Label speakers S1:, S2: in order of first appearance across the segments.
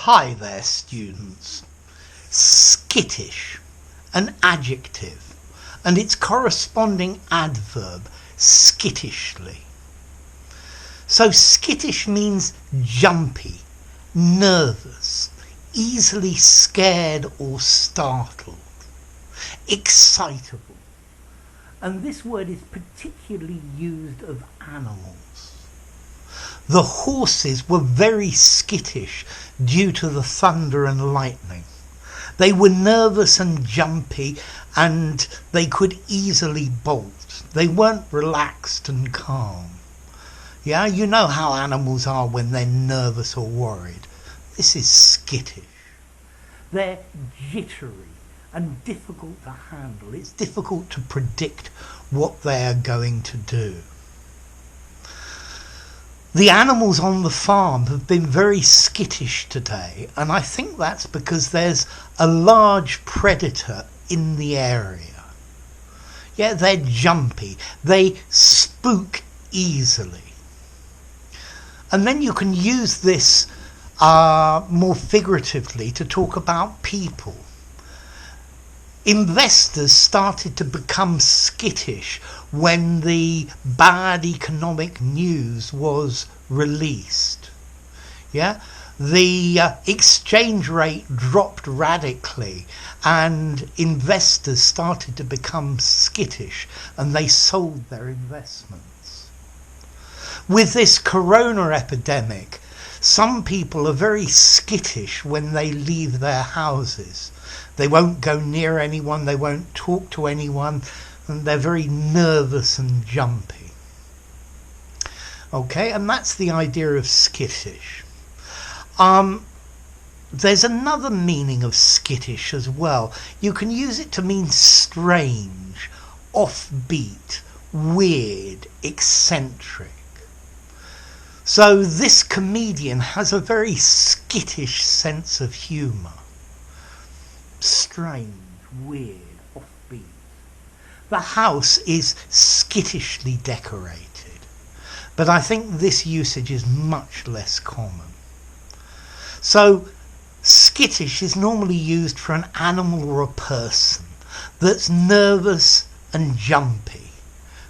S1: Hi there, students. Skittish, an adjective, and its corresponding adverb, skittishly. So skittish means jumpy, nervous, easily scared or startled, excitable. And this word is particularly used of animals. The horses were very skittish due to the thunder and lightning. They were nervous and jumpy, and they could easily bolt. They weren't relaxed and calm. Yeah, you know how animals are when they're nervous or worried. This is skittish. They're jittery and difficult to handle. It's difficult to predict what they are going to do. The animals on the farm have been very skittish today, and I think that's because there's a large predator in the area. Yeah, they're jumpy. They spook easily. And then you can use this more figuratively to talk about people. Investors started to become skittish when the bad economic news was released. Yeah, the exchange rate dropped radically and investors started to become skittish and they sold their investments. With this corona epidemic, some people are very skittish when they leave their houses. They won't go near anyone, they won't talk to anyone, and they're very nervous and jumpy. Okay, and that's the idea of skittish. There's another meaning of skittish as well. You can use it to mean strange, offbeat, weird, eccentric. So this comedian has a very skittish sense of humour. Strange, weird, offbeat. The house is skittishly decorated, but I think this usage is much less common. So skittish is normally used for an animal or a person that's nervous and jumpy.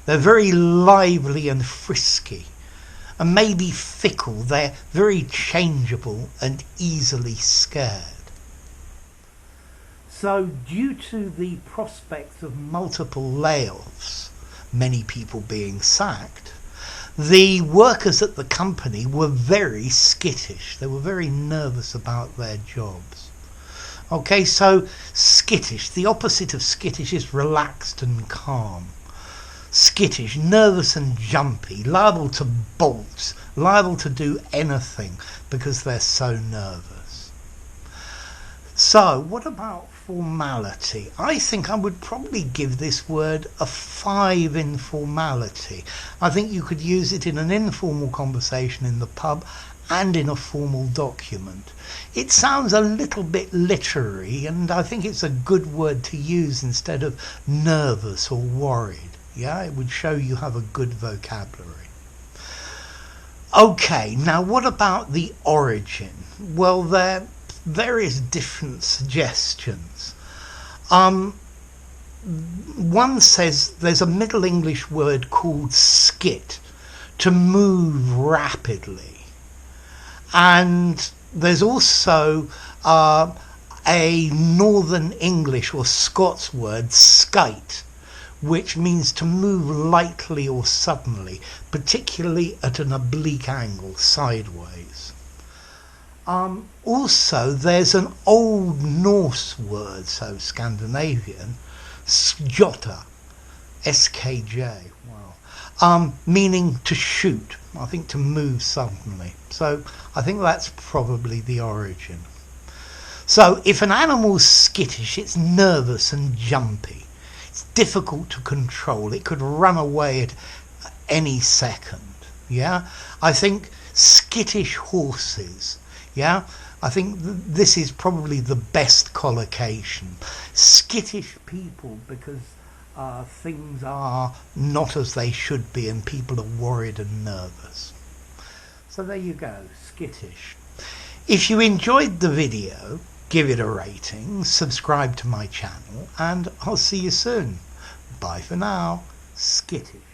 S1: They're very lively and frisky, and maybe fickle. They're very changeable and easily scared. So due to the prospects of multiple layoffs, many people being sacked, the workers at the company were very skittish. They were very nervous about their jobs. Okay, so skittish, the opposite of skittish is relaxed and calm. Skittish, nervous and jumpy, liable to bolt, liable to do anything because they're so nervous. So what about formality? I think I would probably give this word a 5 in formality. I think you could use it in an informal conversation in the pub and in a formal document. It sounds a little bit literary, and I think it's a good word to use instead of nervous or worried. Yeah, it would show you have a good vocabulary. Okay, now what about the origin? Well, there are various different suggestions. One says there's a Middle English word called skit, to move rapidly. And there's also a Northern English or Scots word, skite, which means to move lightly or suddenly, particularly at an oblique angle, sideways. Also, there's an Old Norse word, so Scandinavian, skjotta, S-K-J, wow, meaning to shoot, I think to move suddenly. So I think that's probably the origin. So if an animal's skittish, it's nervous and jumpy. It's difficult to control. It could run away at any second. Yeah, I think skittish horses. Yeah, I think this is probably the best collocation. Skittish people because things are not as they should be and people are worried and nervous. So there you go, skittish. If you enjoyed the video, give it a rating, subscribe to my channel, and I'll see you soon. Bye for now. Skittish.